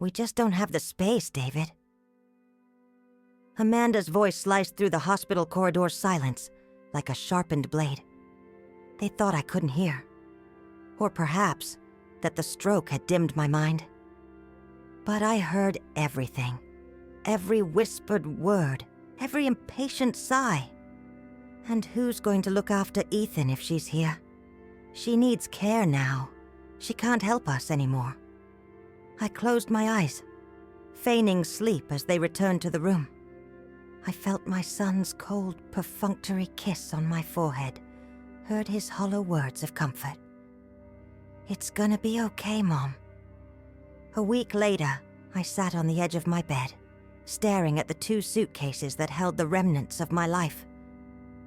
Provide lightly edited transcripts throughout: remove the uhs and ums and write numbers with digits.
We just don't have the space, David. Amanda's voice sliced through the hospital corridor's silence like a sharpened blade. They thought I couldn't hear. Or perhaps that the stroke had dimmed my mind. But I heard everything. Every whispered word. Every impatient sigh. And who's going to look after Ethan if she's here? She needs care now. She can't help us anymore. I closed my eyes, feigning sleep as they returned to the room. I felt my son's cold, perfunctory kiss on my forehead, heard his hollow words of comfort. "It's gonna be okay, Mom." A week later, I sat on the edge of my bed, staring at the 2 suitcases that held the remnants of my life.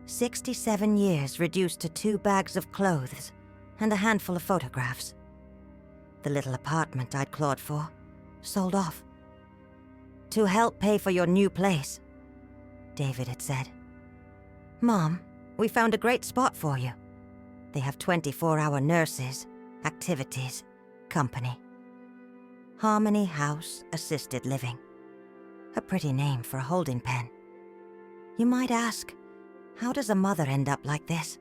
67 years reduced to 2 bags of clothes and a handful of photographs. The little apartment I'd clawed for, sold off. "To help pay for your new place," David had said. "Mom, we found a great spot for you. They have 24-hour nurses, activities, company. Harmony House Assisted Living. A pretty name for a holding pen. You might ask, how does a mother end up like this?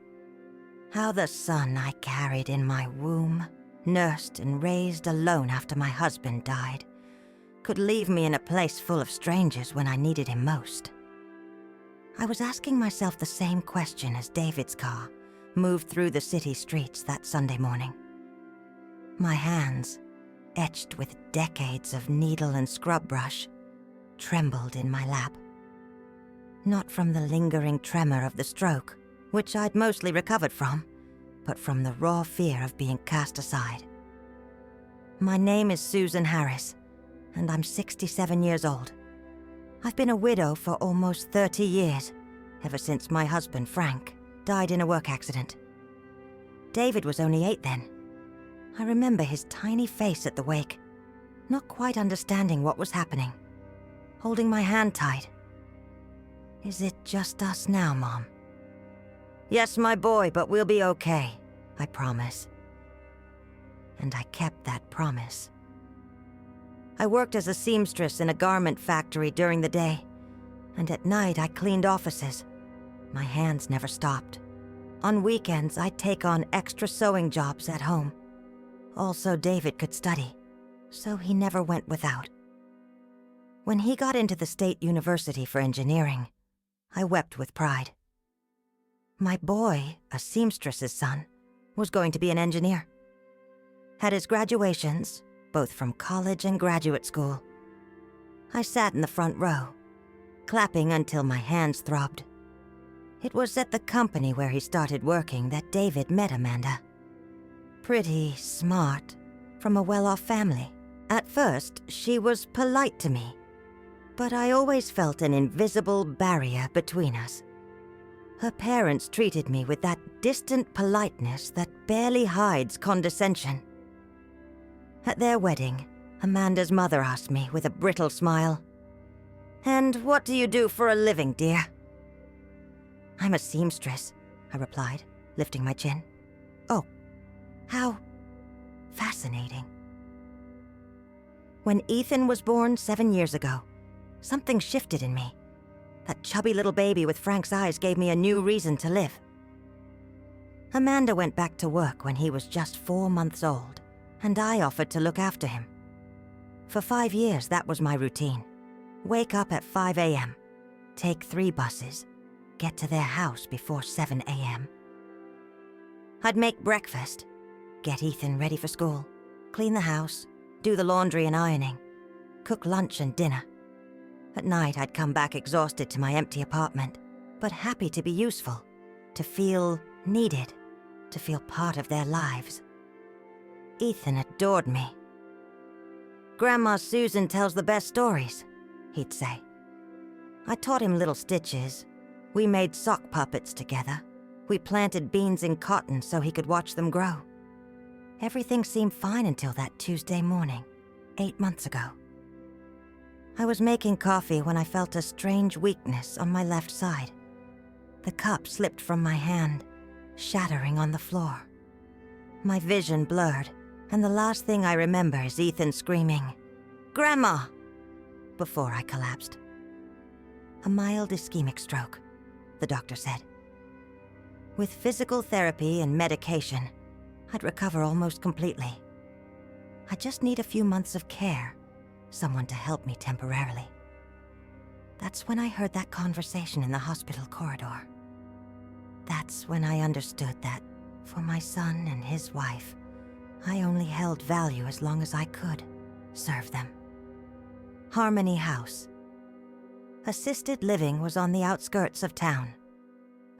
How the son I carried in my womb, nursed and raised alone after my husband died, could leave me in a place full of strangers when I needed him most. I was asking myself the same question as David's car moved through the city streets that Sunday morning. My hands, etched with decades of needle and scrub brush, trembled in my lap. Not from the lingering tremor of the stroke, which I'd mostly recovered from, but from the raw fear of being cast aside. My name is Susan Harris, and I'm 67 years old. I've been a widow for almost 30 years, ever since my husband, Frank, died in a work accident. David was only 8 then. I remember his tiny face at the wake, not quite understanding what was happening, holding my hand tight. "Is it just us now, Mom?" "Yes, my boy, but we'll be okay, I promise." And I kept that promise. I worked as a seamstress in a garment factory during the day, and at night I cleaned offices. My hands never stopped. On weekends, I'd take on extra sewing jobs at home. Also, David could study, so he never went without. When he got into the State University for engineering, I wept with pride. My boy, a seamstress's son, was going to be an engineer. At his graduations, both from college and graduate school, I sat in the front row, clapping until my hands throbbed. It was at the company where he started working that David met Amanda. Pretty smart, from a well-off family. At first, she was polite to me, but I always felt an invisible barrier between us. Her parents treated me with that distant politeness that barely hides condescension. At their wedding, Amanda's mother asked me with a brittle smile, "And what do you do for a living, dear?" "I'm a seamstress," I replied, lifting my chin. "Oh, how fascinating." When Ethan was born 7 years ago, something shifted in me. That chubby little baby with Frank's eyes gave me a new reason to live. Amanda went back to work when he was just 4 months old, and I offered to look after him. For 5 years, that was my routine. Wake up at 5 a.m., take 3 buses, get to their house before 7 a.m. I'd make breakfast, get Ethan ready for school, clean the house, do the laundry and ironing, cook lunch and dinner. At night, I'd come back exhausted to my empty apartment, but happy to be useful, to feel needed, to feel part of their lives. Ethan adored me. "Grandma Susan tells the best stories," he'd say. I taught him little stitches. We made sock puppets together. We planted beans in cotton so he could watch them grow. Everything seemed fine until that Tuesday morning, 8 months ago. I was making coffee when I felt a strange weakness on my left side. The cup slipped from my hand, shattering on the floor. My vision blurred, and the last thing I remember is Ethan screaming, Grandma! Before I collapsed. A mild ischemic stroke, the doctor said. With physical therapy and medication, I'd recover almost completely. I just need a few months of care, someone to help me temporarily. That's when I heard that conversation in the hospital corridor. That's when I understood that, for my son and his wife, I only held value as long as I could serve them. Harmony House. Assisted living was on the outskirts of town.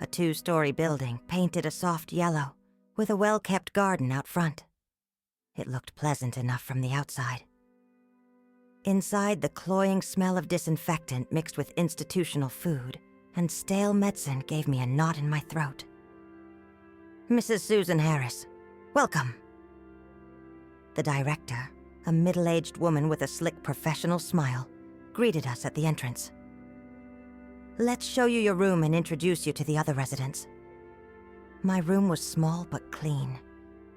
A 2-story building painted a soft yellow, with a well-kept garden out front. It looked pleasant enough from the outside. Inside, the cloying smell of disinfectant mixed with institutional food and stale medicine gave me a knot in my throat. Mrs. Susan Harris, welcome. The director, a middle-aged woman with a slick professional smile, greeted us at the entrance. Let's show you your room and introduce you to the other residents. My room was small but clean.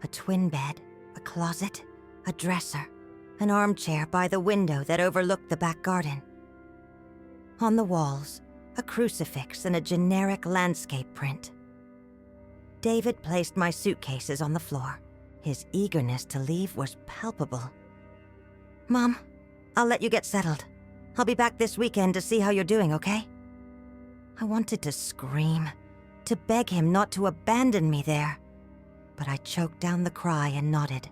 A twin bed, a closet, a dresser, an armchair by the window that overlooked the back garden. On the walls, a crucifix and a generic landscape print. David placed my suitcases on the floor. His eagerness to leave was palpable. Mom, I'll let you get settled. I'll be back this weekend to see how you're doing, okay? I wanted to scream, to beg him not to abandon me there, but I choked down the cry and nodded.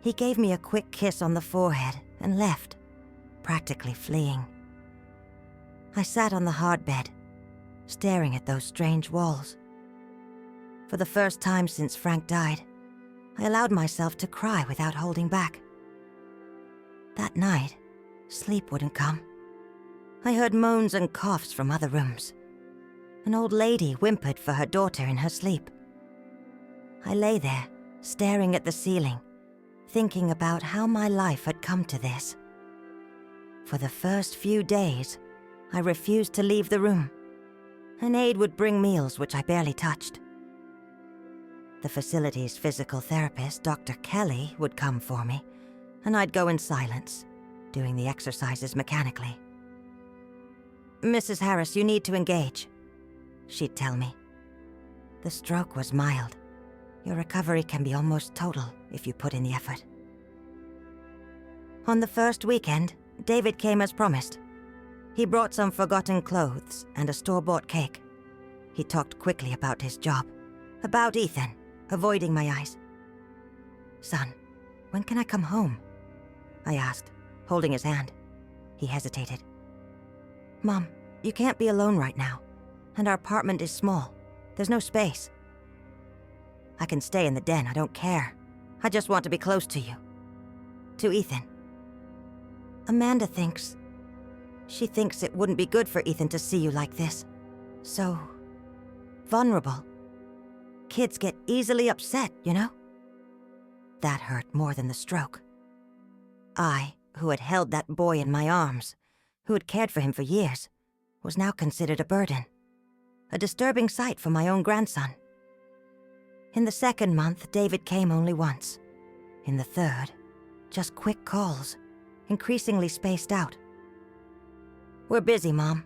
He gave me a quick kiss on the forehead and left, practically fleeing. I sat on the hard bed, staring at those strange walls. For the first time since Frank died, I allowed myself to cry without holding back. That night, sleep wouldn't come. I heard moans and coughs from other rooms. An old lady whimpered for her daughter in her sleep. I lay there, staring at the ceiling, thinking about how my life had come to this. For the first few days, I refused to leave the room. An aide would bring meals which I barely touched. The facility's physical therapist, Dr. Kelly, would come for me, and I'd go in silence, doing the exercises mechanically. Mrs. Harris, you need to engage, she'd tell me. The stroke was mild. Your recovery can be almost total if you put in the effort. On the first weekend, David came as promised. He brought some forgotten clothes and a store-bought cake. He talked quickly about his job, about Ethan, avoiding my eyes. Son, when can I come home? I asked, holding his hand. He hesitated. Mom, you can't be alone right now, and our apartment is small. There's no space. I can stay in the den, I don't care. I just want to be close to you. To Ethan. Amanda thinks... She thinks it wouldn't be good for Ethan to see you like this. So... vulnerable. Kids get easily upset, you know? That hurt more than the stroke. I, who had held that boy in my arms, who had cared for him for years, was now considered a burden. A disturbing sight for my own grandson. In the second month, David came only once. In the third, just quick calls, increasingly spaced out. We're busy, Mom.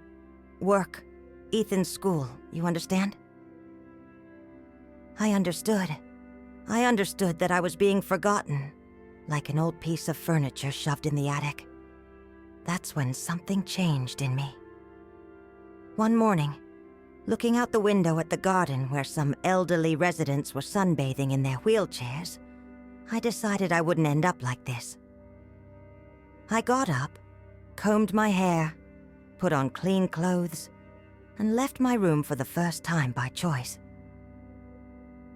Work, Ethan's school, you understand? I understood. I understood that I was being forgotten, like an old piece of furniture shoved in the attic. That's when something changed in me. One morning, looking out the window at the garden where some elderly residents were sunbathing in their wheelchairs, I decided I wouldn't end up like this. I got up, combed my hair, put on clean clothes, and left my room for the first time by choice.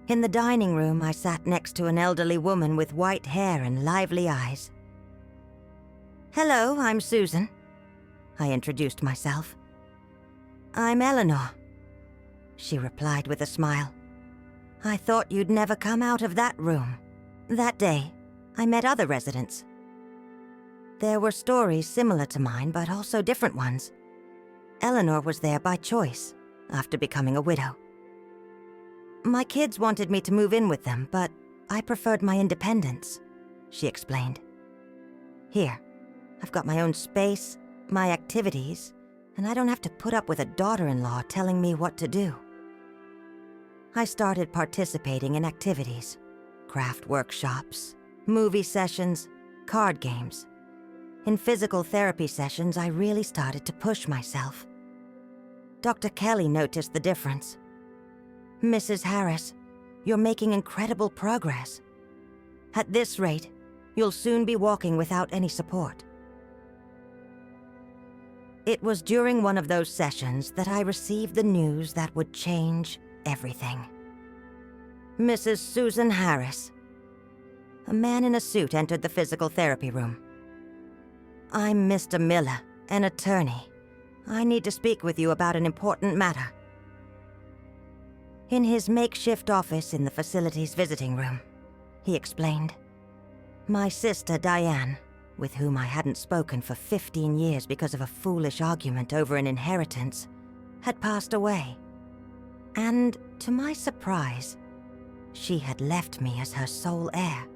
In the dining room, I sat next to an elderly woman with white hair and lively eyes. Hello, I'm Susan. I introduced myself. I'm Eleanor, she replied with a smile. I thought you'd never come out of that room. That day, I met other residents. There were stories similar to mine, but also different ones. Eleanor was there by choice, after becoming a widow. My kids wanted me to move in with them, but I preferred my independence, she explained. Here, I've got my own space, my activities, and I don't have to put up with a daughter-in-law telling me what to do. I started participating in activities, craft workshops, movie sessions, card games. In physical therapy sessions, I really started to push myself. Dr. Kelly noticed the difference. "Mrs. Harris, you're making incredible progress. At this rate, you'll soon be walking without any support." It was during one of those sessions that I received the news that would change everything. "Mrs. Susan Harris." A man in a suit entered the physical therapy room. "I'm Mr. Miller, an attorney. I need to speak with you about an important matter." In his makeshift office in the facility's visiting room, he explained. My sister Diane, with whom I hadn't spoken for 15 years because of a foolish argument over an inheritance, had passed away. And, to my surprise, she had left me as her sole heir.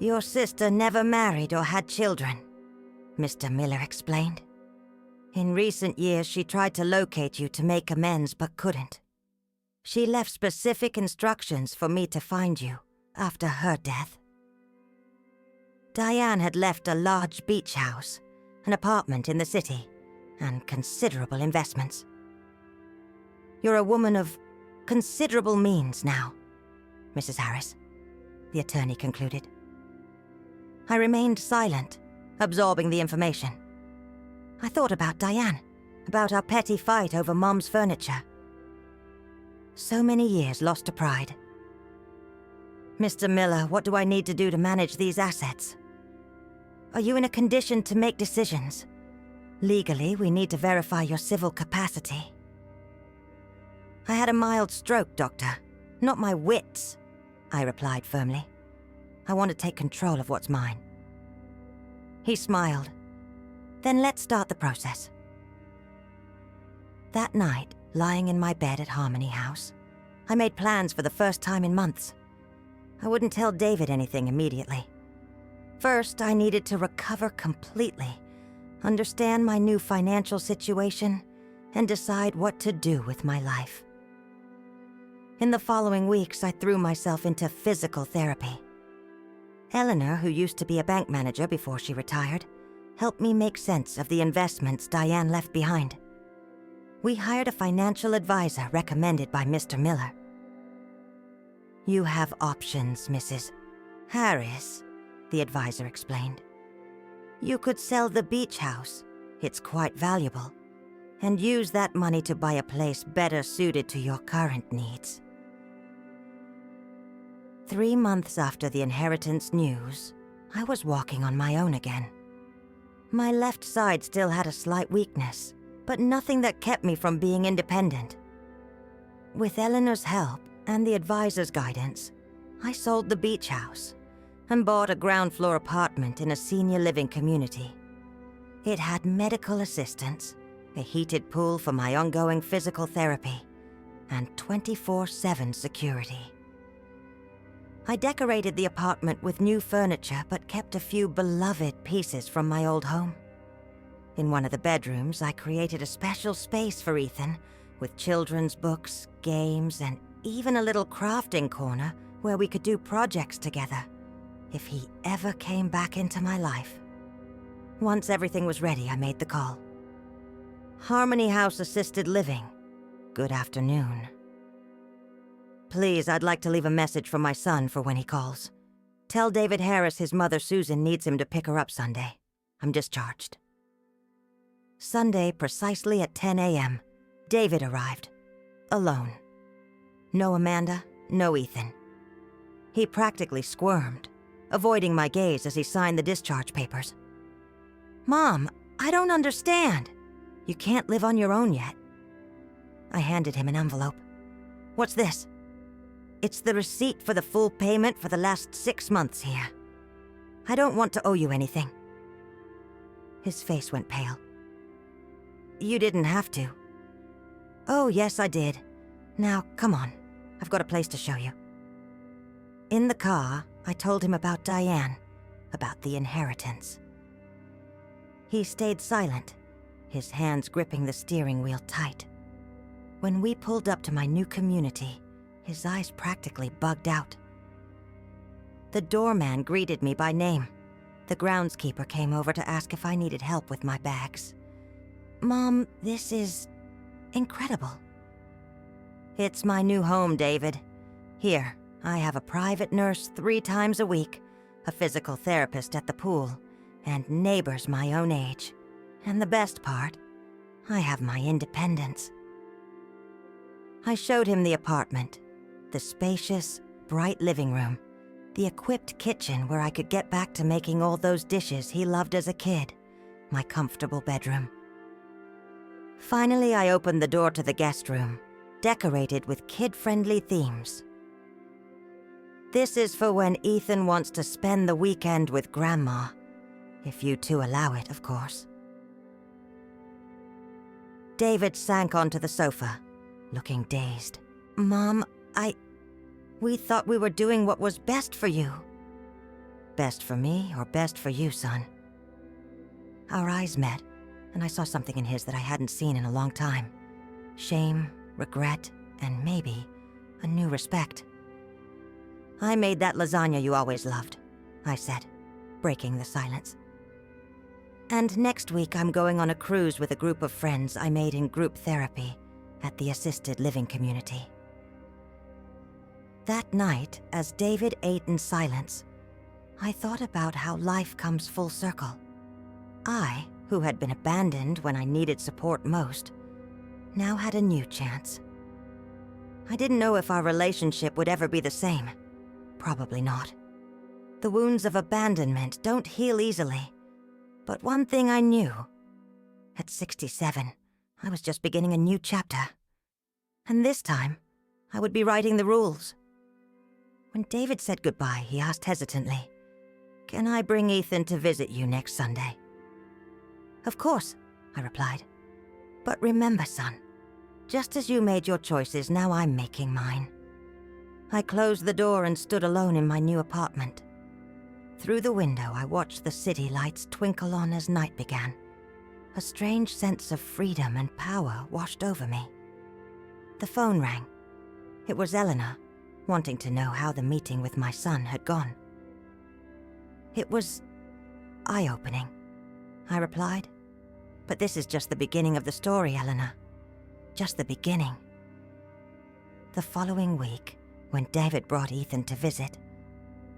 "Your sister never married or had children," Mr. Miller explained. "In recent years, she tried to locate you to make amends but couldn't. She left specific instructions for me to find you after her death." Diane had left a large beach house, an apartment in the city, and considerable investments. "You're a woman of considerable means now, Mrs. Harris," the attorney concluded. I remained silent, absorbing the information. I thought about Diane, about our petty fight over Mom's furniture. So many years lost to pride. "Mr. Miller, what do I need to do to manage these assets? Are you in a condition to make decisions? Legally, we need to verify your civil capacity." "I had a mild stroke, Doctor, not my wits," I replied firmly. "I want to take control of what's mine." He smiled. "Then let's start the process." That night, lying in my bed at Harmony House, I made plans for the first time in months. I wouldn't tell David anything immediately. First, I needed to recover completely, understand my new financial situation, and decide what to do with my life. In the following weeks, I threw myself into physical therapy. Eleanor, who used to be a bank manager before she retired, helped me make sense of the investments Diane left behind. We hired a financial advisor recommended by Mr. Miller. "You have options, Mrs. Harris," the advisor explained. "You could sell the beach house, it's quite valuable, and use that money to buy a place better suited to your current needs." 3 months after the inheritance news, I was walking on my own again. My left side still had a slight weakness, but nothing that kept me from being independent. With Eleanor's help and the advisor's guidance, I sold the beach house and bought a ground-floor apartment in a senior living community. It had medical assistance, a heated pool for my ongoing physical therapy, and 24/7 security. I decorated the apartment with new furniture but kept a few beloved pieces from my old home. In one of the bedrooms, I created a special space for Ethan with children's books, games, and even a little crafting corner where we could do projects together, if he ever came back into my life. Once everything was ready, I made the call. "Harmony House Assisted Living. Good afternoon. Please, I'd like to leave a message for my son for when he calls. Tell David Harris his mother Susan needs him to pick her up Sunday. I'm discharged." Sunday, precisely at 10 a.m., David arrived. Alone. No Amanda, no Ethan. He practically squirmed, avoiding my gaze as he signed the discharge papers. "Mom, I don't understand. You can't live on your own yet." I handed him an envelope. "What's this?" "It's the receipt for the full payment for the last 6 months here. I don't want to owe you anything." His face went pale. "You didn't have to." "Oh, yes, I did. Now, come on. I've got a place to show you." In the car, I told him about Diane, about the inheritance. He stayed silent, his hands gripping the steering wheel tight. When we pulled up to my new community, his eyes practically bugged out. The doorman greeted me by name. The groundskeeper came over to ask if I needed help with my bags. "Mom, this is incredible." "It's my new home, David. Here, I have a private nurse 3 times a week, a physical therapist at the pool, and neighbors my own age. And the best part, I have my independence." I showed him the apartment, the spacious, bright living room, the equipped kitchen where I could get back to making all those dishes he loved as a kid, my comfortable bedroom. Finally, I opened the door to the guest room, decorated with kid-friendly themes. "This is for when Ethan wants to spend the weekend with Grandma, if you two allow it, of course." David sank onto the sofa, looking dazed. "Mom, we thought we were doing what was best for you." "Best for me or best for you, son?" Our eyes met, and I saw something in his that I hadn't seen in a long time. Shame, regret, and maybe a new respect. "I made that lasagna you always loved," I said, breaking the silence. "And next week I'm going on a cruise with a group of friends I made in group therapy at the assisted living community." That night, as David ate in silence, I thought about how life comes full circle. I, who had been abandoned when I needed support most, now had a new chance. I didn't know if our relationship would ever be the same. Probably not. The wounds of abandonment don't heal easily. But one thing I knew. At 67, I was just beginning a new chapter. And this time, I would be writing the rules. When David said goodbye, he asked hesitantly, "Can I bring Ethan to visit you next Sunday?" "Of course," I replied. "But remember, son, just as you made your choices, now I'm making mine." I closed the door and stood alone in my new apartment. Through the window, I watched the city lights twinkle on as night began. A strange sense of freedom and power washed over me. The phone rang. It was Eleanor, wanting to know how the meeting with my son had gone. "It was eye-opening," I replied. "But this is just the beginning of the story, Eleanor. Just the beginning." The following week, when David brought Ethan to visit,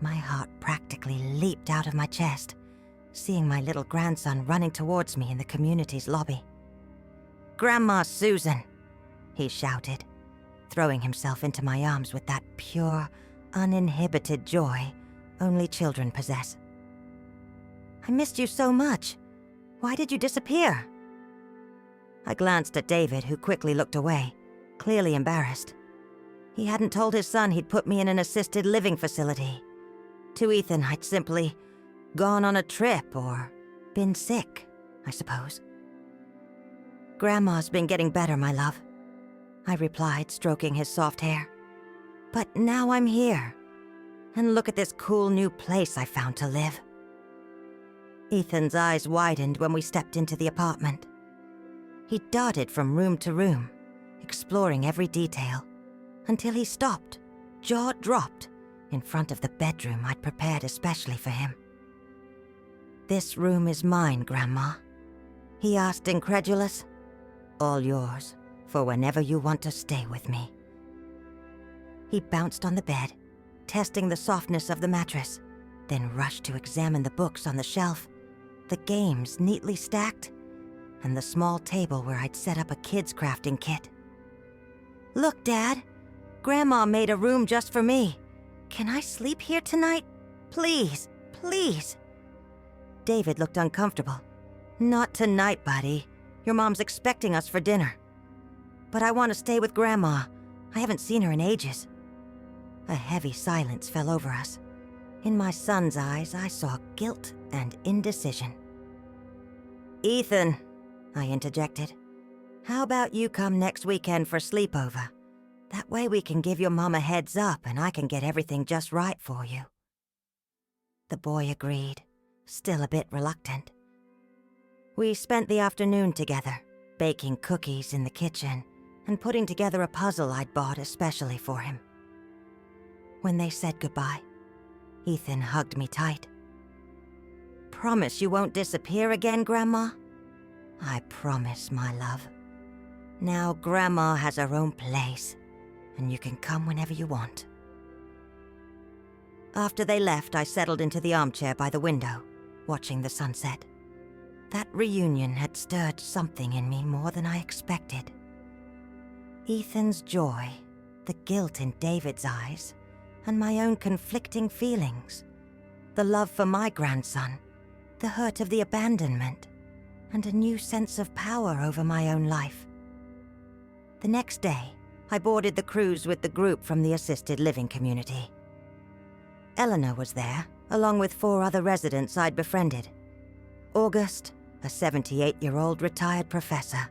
my heart practically leaped out of my chest, seeing my little grandson running towards me in the community's lobby. "Grandma Susan!" he shouted, throwing himself into my arms with that pure, uninhibited joy only children possess. "I missed you so much. Why did you disappear?" I glanced at David, who quickly looked away, clearly embarrassed. He hadn't told his son he'd put me in an assisted living facility. To Ethan, I'd simply gone on a trip or been sick, I suppose. "Grandma's been getting better, my love," I replied, stroking his soft hair. "But now I'm here. And look at this cool new place I found to live." Ethan's eyes widened when we stepped into the apartment. He darted from room to room, exploring every detail, until he stopped, jaw dropped, in front of the bedroom I'd prepared especially for him. "This room is mine, Grandma," he asked, incredulous. "All yours, for whenever you want to stay with me." He bounced on the bed, testing the softness of the mattress, then rushed to examine the books on the shelf, the games neatly stacked, and the small table where I'd set up a kids' crafting kit. "Look, Dad, Grandma made a room just for me. Can I sleep here tonight? Please, please." David looked uncomfortable. "Not tonight, buddy. Your mom's expecting us for dinner." "But I want to stay with Grandma. I haven't seen her in ages." A heavy silence fell over us. In my son's eyes, I saw guilt and indecision. "Ethan," I interjected, "how about you come next weekend for sleepover? That way we can give your mom a heads up and I can get everything just right for you." The boy agreed, still a bit reluctant. We spent the afternoon together, baking cookies in the kitchen and putting together a puzzle I'd bought especially for him. When they said goodbye, Ethan hugged me tight. "Promise you won't disappear again, Grandma?" "I promise, my love. Now Grandma has her own place, and you can come whenever you want." After they left, I settled into the armchair by the window, watching the sunset. That reunion had stirred something in me more than I expected. Ethan's joy, the guilt in David's eyes, and my own conflicting feelings. The love for my grandson, the hurt of the abandonment, and a new sense of power over my own life. The next day, I boarded the cruise with the group from the assisted living community. Eleanor was there, along with 4 other residents I'd befriended. August, a 78-year-old retired professor.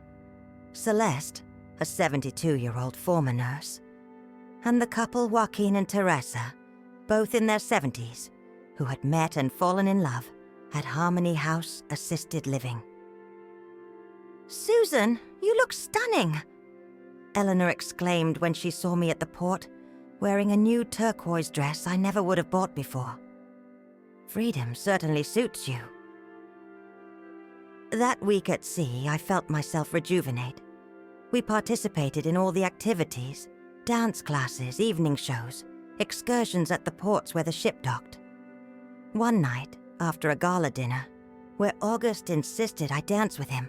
Celeste, a 72-year-old former nurse. And the couple Joaquin and Teresa, both in their 70s, who had met and fallen in love at Harmony House Assisted Living. "Susan, you look stunning!" Eleanor exclaimed when she saw me at the port, wearing a new turquoise dress I never would have bought before. "Freedom certainly suits you." That week at sea, I felt myself rejuvenate. We participated in all the activities, dance classes, evening shows, excursions at the ports where the ship docked. One night, after a gala dinner, where August insisted I dance with him,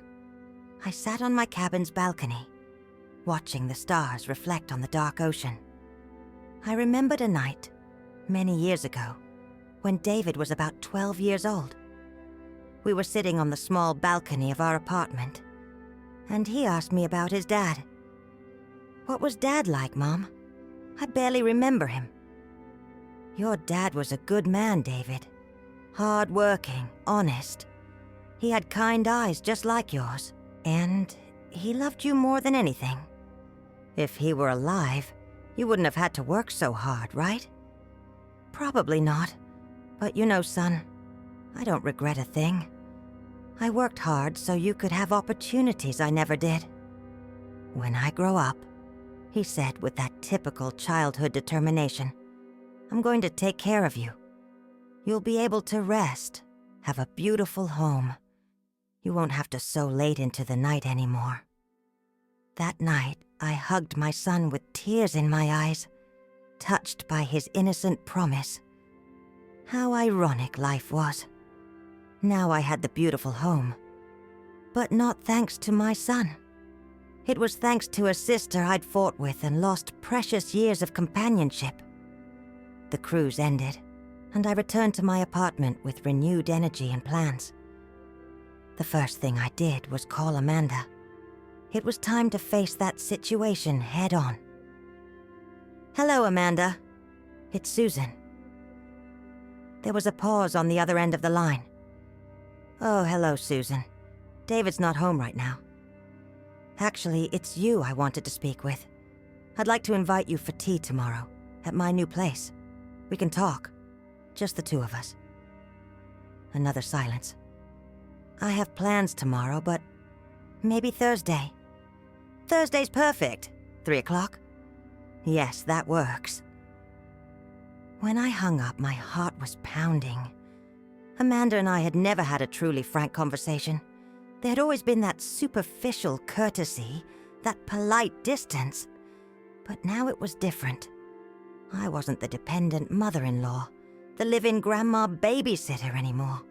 I sat on my cabin's balcony, watching the stars reflect on the dark ocean. I remembered a night, many years ago, when David was about 12 years old. We were sitting on the small balcony of our apartment, and he asked me about his dad. "What was Dad like, Mom? I barely remember him." "Your dad was a good man, David. Hard-working, honest. He had kind eyes just like yours, and he loved you more than anything. If he were alive, you wouldn't have had to work so hard, right?" "Probably not. But you know, son, I don't regret a thing. I worked hard so you could have opportunities I never did. When I grow up," he said with that typical childhood determination, "I'm going to take care of you. You'll be able to rest, have a beautiful home. You won't have to sew late into the night anymore." That night, I hugged my son with tears in my eyes, touched by his innocent promise. How ironic life was. Now I had the beautiful home. But not thanks to my son. It was thanks to a sister I'd fought with and lost precious years of companionship. The cruise ended, and I returned to my apartment with renewed energy and plans. The first thing I did was call Amanda. It was time to face that situation head on. "Hello, Amanda. It's Susan." There was a pause on the other end of the line. "Oh, hello, Susan. David's not home right now. Actually, it's you I wanted to speak with. I'd like to invite you for tea tomorrow, at my new place. We can talk. Just the 2 of us." Another silence. "I have plans tomorrow, but maybe Thursday." "Thursday's perfect. 3 o'clock?" "Yes, that works." When I hung up, my heart was pounding. Amanda and I had never had a truly frank conversation. There had always been that superficial courtesy, that polite distance. But now it was different. I wasn't the dependent mother-in-law, the live-in grandma babysitter anymore.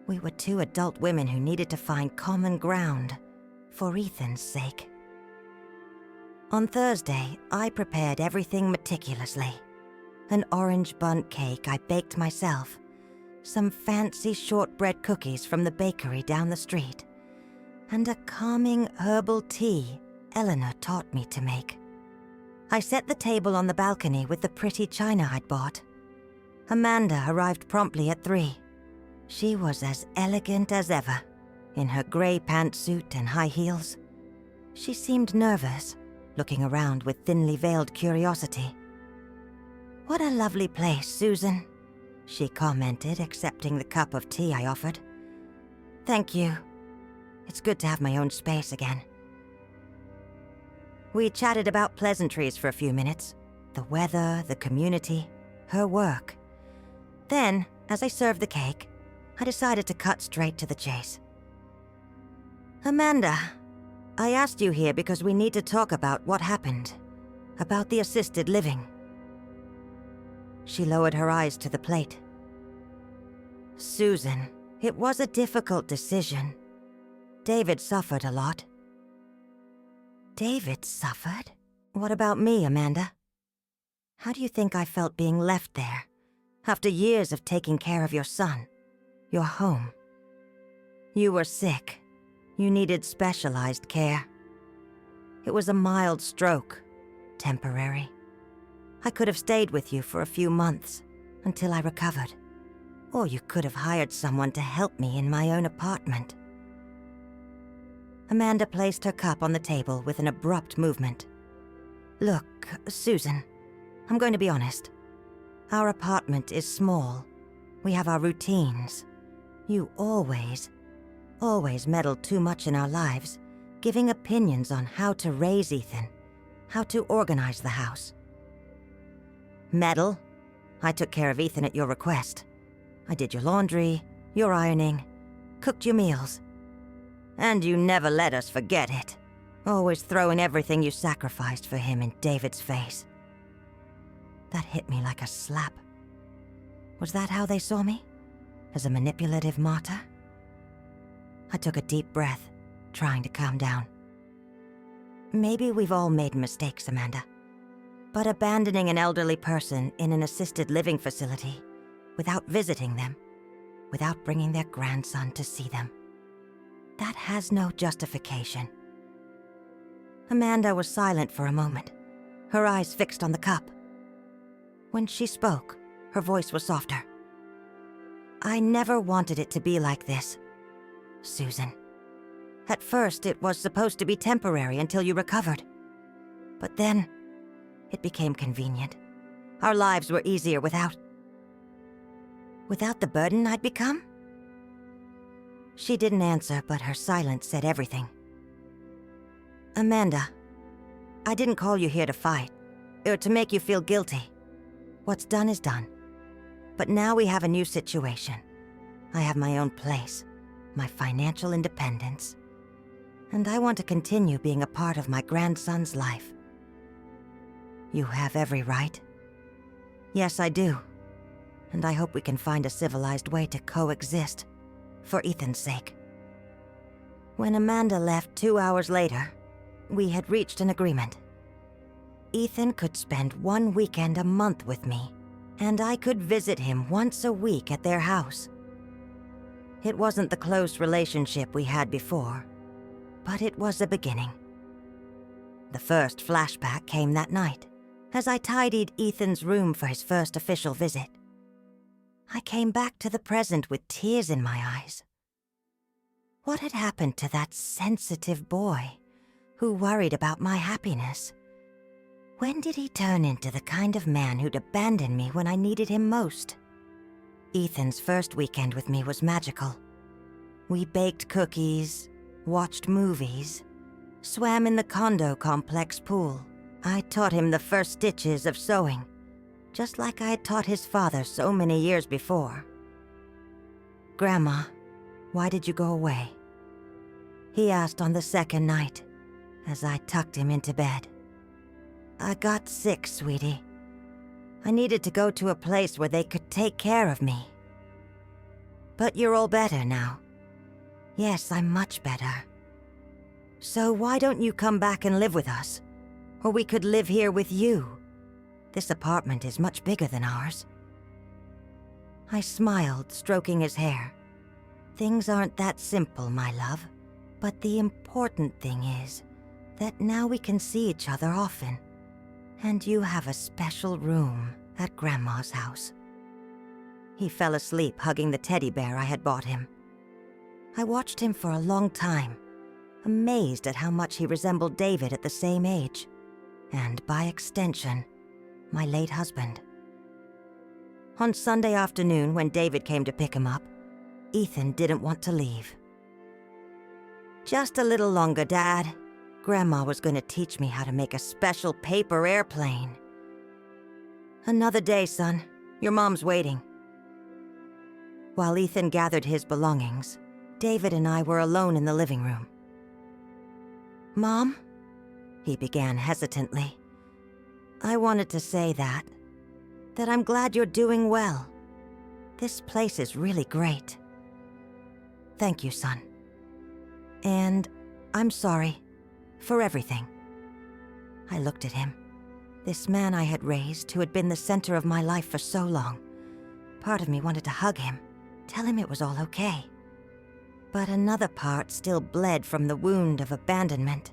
We were 2 adult women who needed to find common ground, for Ethan's sake. On Thursday, I prepared everything meticulously. An orange bundt cake I baked myself, some fancy shortbread cookies from the bakery down the street, and a calming herbal tea Eleanor taught me to make. I set the table on the balcony with the pretty china I'd bought. Amanda arrived promptly at 3. She was as elegant as ever, in her grey pantsuit and high heels. She seemed nervous, looking around with thinly veiled curiosity. "What a lovely place, Susan," she commented, accepting the cup of tea I offered. "Thank you. It's good to have my own space again. We chatted about pleasantries for a few minutes. The weather, the community, her work. Then, as I served the cake, I decided to cut straight to the chase. Amanda, I asked you here because we need to talk about what happened. About the assisted living. She lowered her eyes to the plate. Susan, it was a difficult decision. David suffered a lot. David suffered? What about me, Amanda? How do you think I felt being left there, after years of taking care of your son, your home? You were sick. You needed specialized care. It was a mild stroke, temporary. I could have stayed with you for a few months, until I recovered. Or you could have hired someone to help me in my own apartment. Amanda placed her cup on the table with an abrupt movement. Look, Susan, I'm going to be honest. Our apartment is small. We have our routines. You always meddled too much in our lives, giving opinions on how to raise Ethan, how to organize the house. Meddle? I took care of Ethan at your request. I did your laundry, your ironing, cooked your meals. And you never let us forget it. Always throwing everything you sacrificed for him in David's face. That hit me like a slap. Was that how they saw me? As a manipulative martyr? I took a deep breath, trying to calm down. Maybe we've all made mistakes, Amanda. But abandoning an elderly person in an assisted living facility, without visiting them, without bringing their grandson to see them, that has no justification. Amanda was silent for a moment, her eyes fixed on the cup. When she spoke, her voice was softer. I never wanted it to be like this, Susan. At first, it was supposed to be temporary until you recovered. But then, it became convenient. Our lives were easier without the burden I'd become? She didn't answer, but her silence said everything. Amanda, I didn't call you here to fight, or to make you feel guilty. What's done is done. But now we have a new situation. I have my own place, my financial independence, and I want to continue being a part of my grandson's life. You have every right. Yes, I do. And I hope we can find a civilized way to coexist, for Ethan's sake. When Amanda left 2 hours later, we had reached an agreement. Ethan could spend 1 weekend a month with me, and I could visit him once a week at their house. It wasn't the close relationship we had before, but it was a beginning. The first flashback came that night, as I tidied Ethan's room for his first official visit. I came back to the present with tears in my eyes. What had happened to that sensitive boy who worried about my happiness? When did he turn into the kind of man who'd abandon me when I needed him most? Ethan's first weekend with me was magical. We baked cookies, watched movies, swam in the condo complex pool. I taught him the first stitches of sewing, just like I had taught his father so many years before. Grandma, why did you go away? He asked on the second night, as I tucked him into bed. I got sick, sweetie. I needed to go to a place where they could take care of me. But you're all better now. Yes, I'm much better. So why don't you come back and live with us? Or we could live here with you. This apartment is much bigger than ours. I smiled, stroking his hair. Things aren't that simple, my love. But the important thing is that now we can see each other often. And you have a special room at Grandma's house. He fell asleep hugging the teddy bear I had bought him. I watched him for a long time, amazed at how much he resembled David at the same age, and by extension, my late husband. On Sunday afternoon, when David came to pick him up, Ethan didn't want to leave. Just a little longer, Dad. Grandma was going to teach me how to make a special paper airplane. Another day, son. Your mom's waiting. While Ethan gathered his belongings, David and I were alone in the living room. Mom? He began hesitantly. I wanted to say that I'm glad you're doing well. This place is really great. Thank you, son. And I'm sorry for everything. I looked at him. This man I had raised, who had been the center of my life for so long. Part of me wanted to hug him, tell him it was all okay. But another part still bled from the wound of abandonment.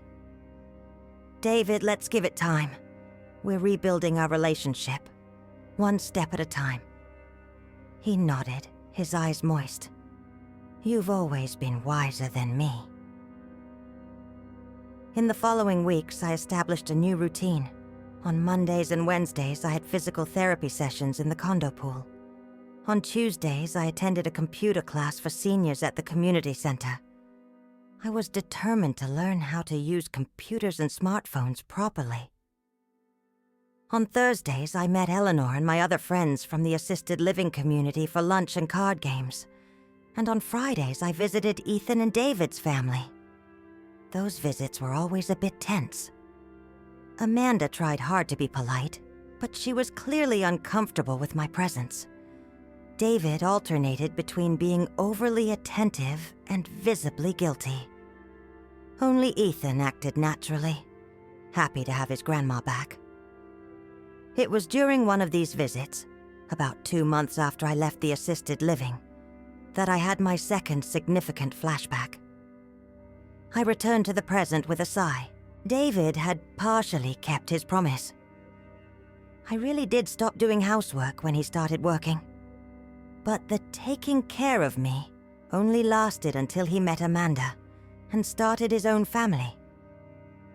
David, let's give it time. We're rebuilding our relationship, one step at a time. He nodded, his eyes moist. You've always been wiser than me. In the following weeks, I established a new routine. On Mondays and Wednesdays, I had physical therapy sessions in the condo pool. On Tuesdays, I attended a computer class for seniors at the community center. I was determined to learn how to use computers and smartphones properly. On Thursdays, I met Eleanor and my other friends from the assisted living community for lunch and card games. And on Fridays, I visited Ethan and David's family. Those visits were always a bit tense. Amanda tried hard to be polite, but she was clearly uncomfortable with my presence. David alternated between being overly attentive and visibly guilty. Only Ethan acted naturally, happy to have his grandma back. It was during one of these visits, about 2 months after I left the assisted living, that I had my second significant flashback. I returned to the present with a sigh. David had partially kept his promise. I really did stop doing housework when he started working. But the taking care of me only lasted until he met Amanda and started his own family.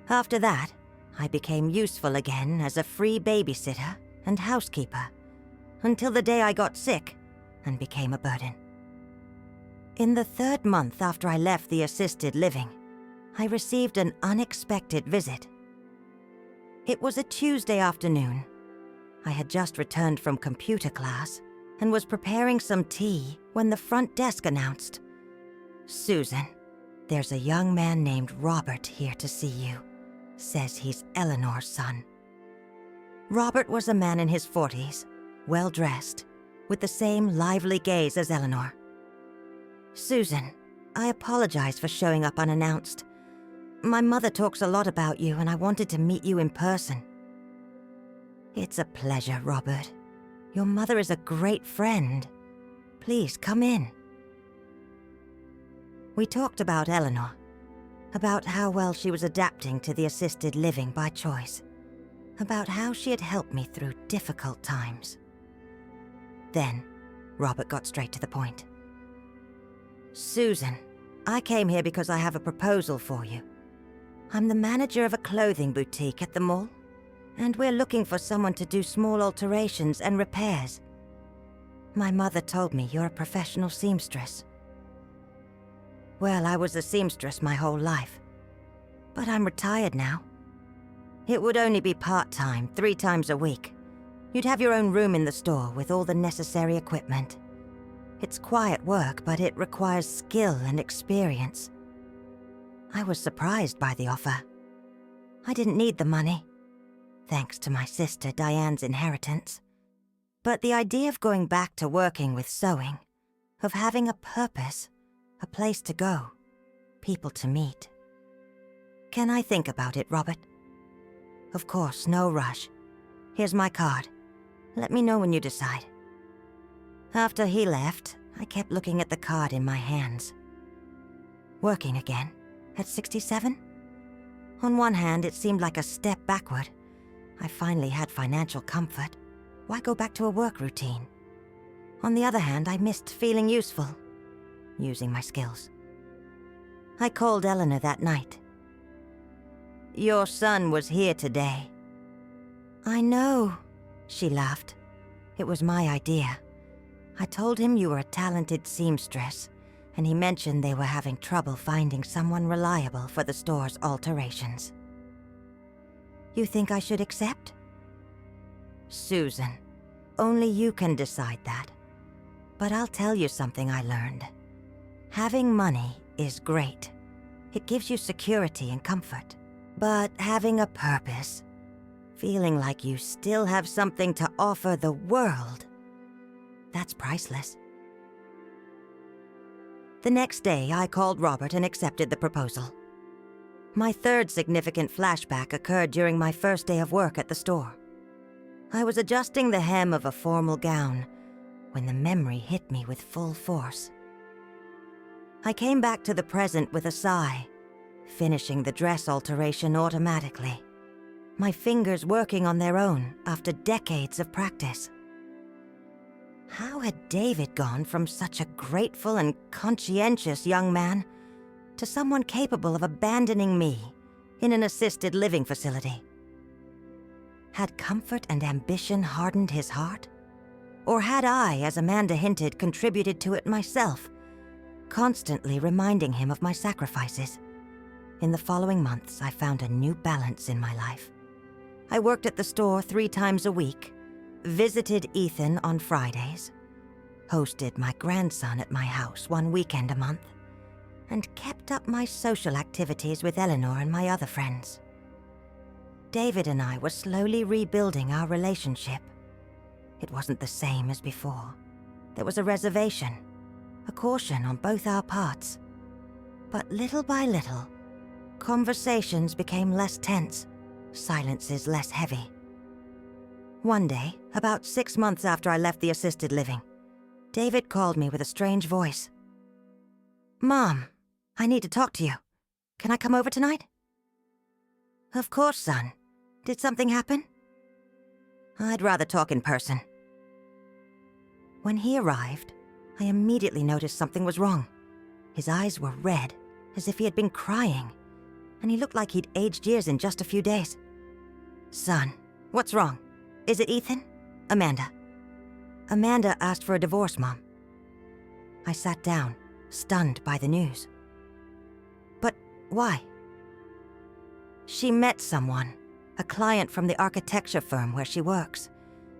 After that, I became useful again as a free babysitter and housekeeper, until the day I got sick and became a burden. In the 3rd month after I left the assisted living, I received an unexpected visit. It was a Tuesday afternoon. I had just returned from computer class and was preparing some tea when the front desk announced, "Susan, there's a young man named Robert here to see you. Says he's Eleanor's son." Robert was a man in his 40s, well-dressed, with the same lively gaze as Eleanor. "Susan, I apologize for showing up unannounced. My mother talks a lot about you, and I wanted to meet you in person." "It's a pleasure, Robert. Your mother is a great friend. Please come in." We talked about Eleanor, about how well she was adapting to the assisted living by choice, about how she had helped me through difficult times. Then, Robert got straight to the point. "Susan, I came here because I have a proposal for you. I'm the manager of a clothing boutique at the mall, and we're looking for someone to do small alterations and repairs. My mother told me you're a professional seamstress." "Well, I was a seamstress my whole life, but I'm retired now. It would only be part-time, 3 times a week. You'd have your own room in the store with all the necessary equipment. It's quiet work, but it requires skill and experience." I was surprised by the offer. I didn't need the money, thanks to my sister Diane's inheritance. But the idea of going back to working with sewing, of having a purpose, a place to go, people to meet. "Can I think about it, Robert?" "Of course, no rush. Here's my card. Let me know when you decide." After he left, I kept looking at the card in my hands. Working again, at 67? On one hand, it seemed like a step backward. I finally had financial comfort. Why go back to a work routine? On the other hand, I missed feeling useful, using my skills. I called Eleanor that night. "Your son was here today." "I know," she laughed. "It was my idea. I told him you were a talented seamstress, and he mentioned they were having trouble finding someone reliable for the store's alterations. You think I should accept? Susan, only you can decide that. But I'll tell you something I learned. Having money is great. It gives you security and comfort. But having a purpose, feeling like you still have something to offer the world, that's priceless. The next day, I called Robert and accepted the proposal. My third significant flashback occurred during my first day of work at the store. I was adjusting the hem of a formal gown when the memory hit me with full force. I came back to the present with a sigh, finishing the dress alteration automatically, my fingers working on their own after decades of practice. How had David gone from such a grateful and conscientious young man to someone capable of abandoning me in an assisted living facility? Had comfort and ambition hardened his heart? Or had I, as Amanda hinted, contributed to it myself, constantly reminding him of my sacrifices? In the following months, I found a new balance in my life. I worked at the store 3 times a week, visited Ethan on Fridays, hosted my grandson at my house 1 weekend a month, and kept up my social activities with Eleanor and my other friends. David and I were slowly rebuilding our relationship. It wasn't the same as before. There was a reservation, a caution on both our parts. But little by little, conversations became less tense, silences less heavy. One day, about 6 months after I left the assisted living, David called me with a strange voice. "Mom, I need to talk to you. Can I come over tonight?" "Of course, son. Did something happen?" "I'd rather talk in person." When he arrived, I immediately noticed something was wrong. His eyes were red, as if he had been crying, and he looked like he'd aged years in just a few days. "Son, what's wrong? Is it Ethan? Amanda?" "Amanda asked for a divorce, Mom." I sat down, stunned by the news. "But why?" "She met someone, a client from the architecture firm where she works.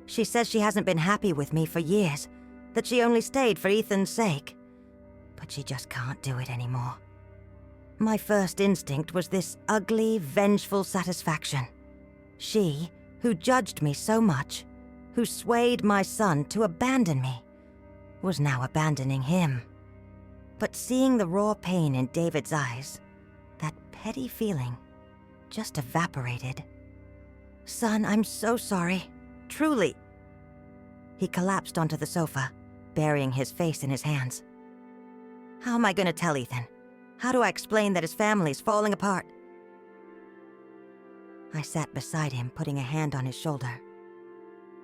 She says she hasn't been happy with me for years, that she only stayed for Ethan's sake. But she just can't do it anymore." My first instinct was this ugly, vengeful satisfaction. She, who judged me so much, who swayed my son to abandon me, was now abandoning him. But seeing the raw pain in David's eyes, that petty feeling just evaporated. "Son, I'm so sorry. Truly." He collapsed onto the sofa, burying his face in his hands. "How am I going to tell Ethan? How do I explain that his family's falling apart?" I sat beside him, putting a hand on his shoulder.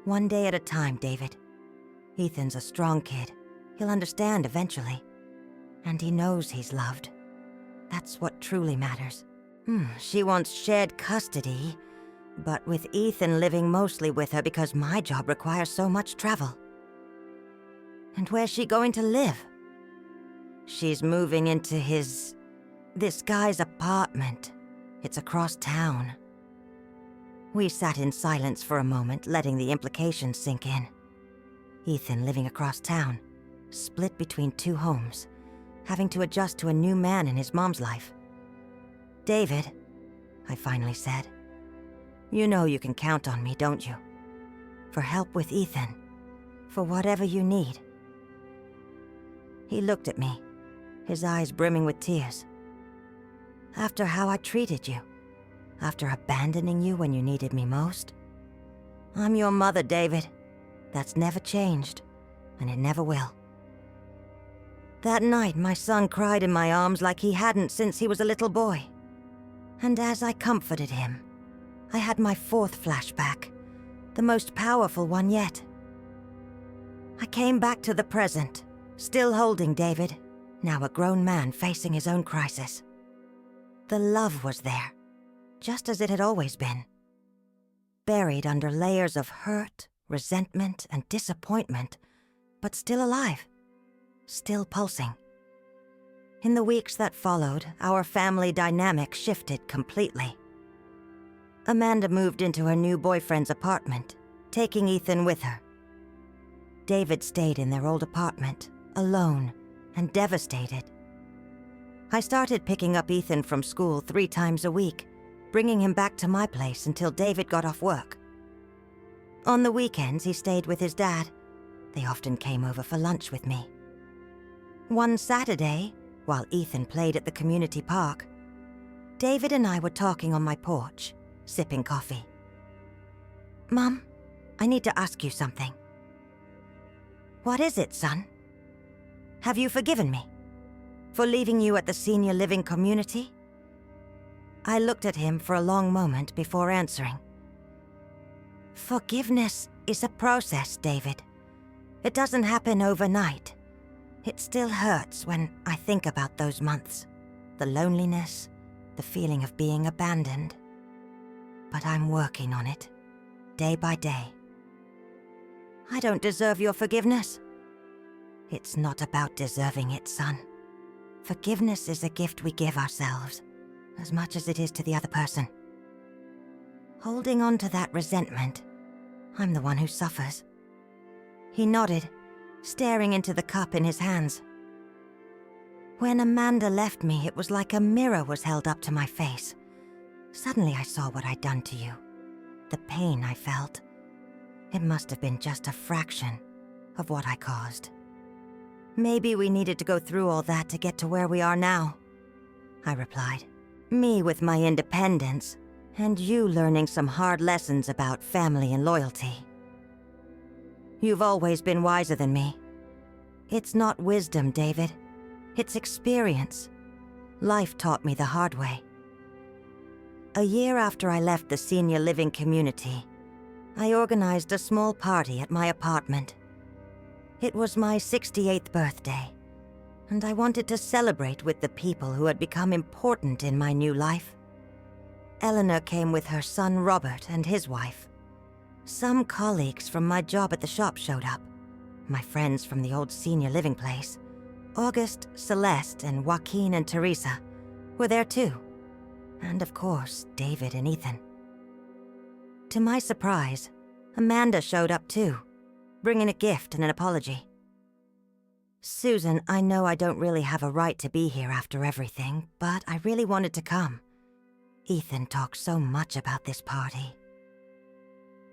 "One day at a time, David. Ethan's a strong kid. He'll understand eventually. And he knows he's loved. That's what truly matters. She wants shared custody, but with Ethan living mostly with her because my job requires so much travel. And where's she going to live? She's moving into this guy's apartment. It's across town." We sat in silence for a moment, letting the implications sink in. Ethan living across town, split between 2 homes, having to adjust to a new man in his mom's life. "David," I finally said, "you know you can count on me, don't you? For help with Ethan, for whatever you need." He looked at me, his eyes brimming with tears. "After how I treated you, after abandoning you when you needed me most? I'm your mother, David. That's never changed, and it never will." That night, my son cried in my arms like he hadn't since he was a little boy. And as I comforted him, I had my 4th flashback, the most powerful one yet. I came back to the present, still holding David, now a grown man facing his own crisis. The love was there, just as it had always been. Buried under layers of hurt, resentment, and disappointment, but still alive, still pulsing. In the weeks that followed, our family dynamic shifted completely. Amanda moved into her new boyfriend's apartment, taking Ethan with her. David stayed in their old apartment, alone and devastated. I started picking up Ethan from school 3 times a week, bringing him back to my place until David got off work. On the weekends, he stayed with his dad. They often came over for lunch with me. One Saturday, while Ethan played at the community park, David and I were talking on my porch, sipping coffee. "Mom, I need to ask you something." "What is it, son?" "Have you forgiven me? For leaving you at the senior living community?" I looked at him for a long moment before answering. "Forgiveness is a process, David. It doesn't happen overnight. It still hurts when I think about those months, the loneliness, the feeling of being abandoned. But I'm working on it, day by day." "I don't deserve your forgiveness." "It's not about deserving it, son. Forgiveness is a gift we give ourselves, as much as it is to the other person. Holding on to that resentment, I'm the one who suffers." He nodded, staring into the cup in his hands. "When Amanda left me, it was like a mirror was held up to my face. Suddenly I saw what I'd done to you, the pain I felt. It must have been just a fraction of what I caused. Maybe we needed to go through all that to get to where we are now," I replied. "Me with my independence, and you learning some hard lessons about family and loyalty. You've always been wiser than me. It's not wisdom, David. It's experience. Life taught me the hard way." A year after I left the senior living community, I organized a small party at my apartment. It was my 68th birthday, and I wanted to celebrate with the people who had become important in my new life. Eleanor came with her son Robert and his wife. Some colleagues from my job at the shop showed up. My friends from the old senior living place, August, Celeste, and Joaquin and Teresa, were there too. And of course, David and Ethan. To my surprise, Amanda showed up too, bringing a gift and an apology. "Susan, I know I don't really have a right to be here after everything, but I really wanted to come. Ethan talked so much about this party."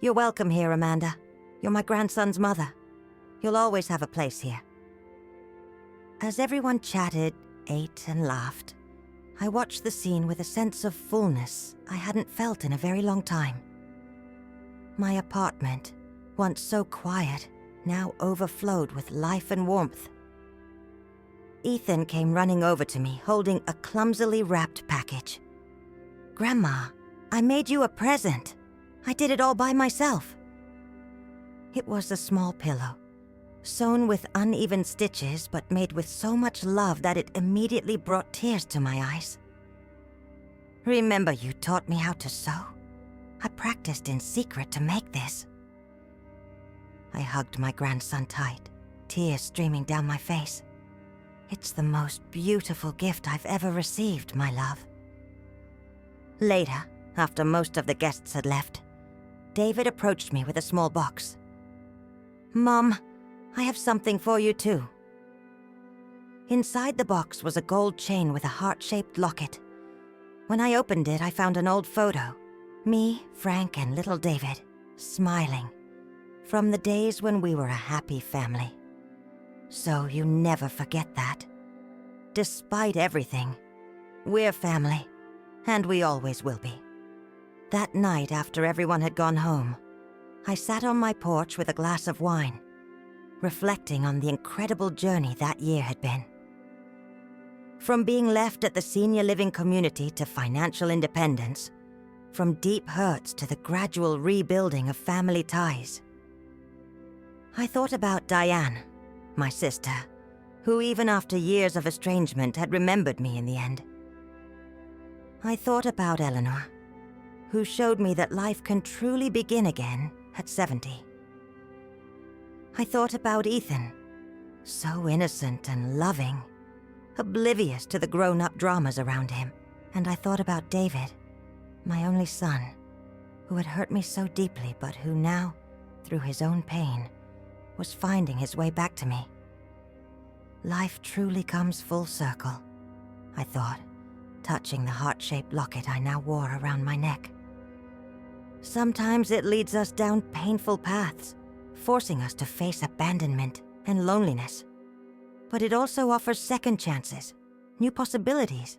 "You're welcome here, Amanda. You're my grandson's mother. You'll always have a place here." As everyone chatted, ate, and laughed, I watched the scene with a sense of fullness I hadn't felt in a very long time. My apartment, once so quiet, now overflowed with life and warmth. Ethan came running over to me, holding a clumsily wrapped package. "Grandma, I made you a present. I did it all by myself." It was a small pillow, sewn with uneven stitches but made with so much love that it immediately brought tears to my eyes. "Remember you taught me how to sew? I practiced in secret to make this." I hugged my grandson tight, tears streaming down my face. "It's the most beautiful gift I've ever received, my love." Later, after most of the guests had left, David approached me with a small box. "Mom, I have something for you too." Inside the box was a gold chain with a heart-shaped locket. When I opened it, I found an old photo. Me, Frank, and little David, smiling, from the days when we were a happy family. So you never forget that. Despite everything, we're family, and we always will be. That night, after everyone had gone home, I sat on my porch with a glass of wine, reflecting on the incredible journey that year had been. From being left at the senior living community to financial independence, from deep hurts to the gradual rebuilding of family ties. I thought about Diane, my sister, who even after years of estrangement had remembered me in the end. I thought about Eleanor, who showed me that life can truly begin again at 70. I thought about Ethan, so innocent and loving, oblivious to the grown-up dramas around him. And I thought about David, my only son, who had hurt me so deeply, but who now, through his own pain, was finding his way back to me. Life truly comes full circle, I thought, touching the heart-shaped locket I now wore around my neck. Sometimes it leads us down painful paths, forcing us to face abandonment and loneliness. But it also offers second chances, new possibilities,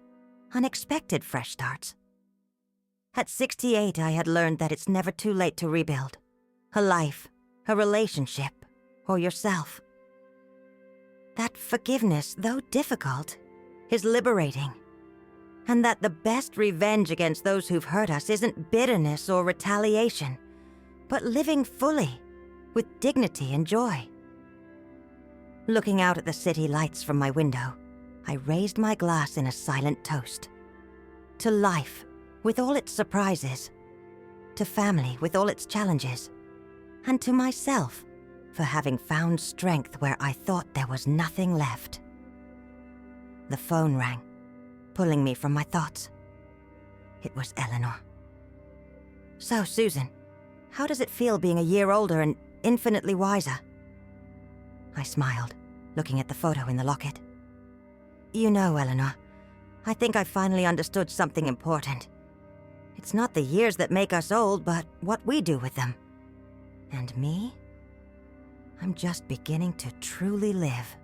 unexpected fresh starts. At 68, I had learned that it's never too late to rebuild. A life, a relationship, or yourself. That forgiveness, though difficult, is liberating. And that the best revenge against those who've hurt us isn't bitterness or retaliation, but living fully, with dignity and joy. Looking out at the city lights from my window, I raised my glass in a silent toast. To life, with all its surprises. To family, with all its challenges. And to myself, for having found strength where I thought there was nothing left. The phone rang, pulling me from my thoughts. It was Eleanor. So, Susan, how does it feel being a year older and infinitely wiser? I smiled, looking at the photo in the locket. You know, Eleanor, I think I finally understood something important. It's not the years that make us old, but what we do with them. And me? I'm just beginning to truly live.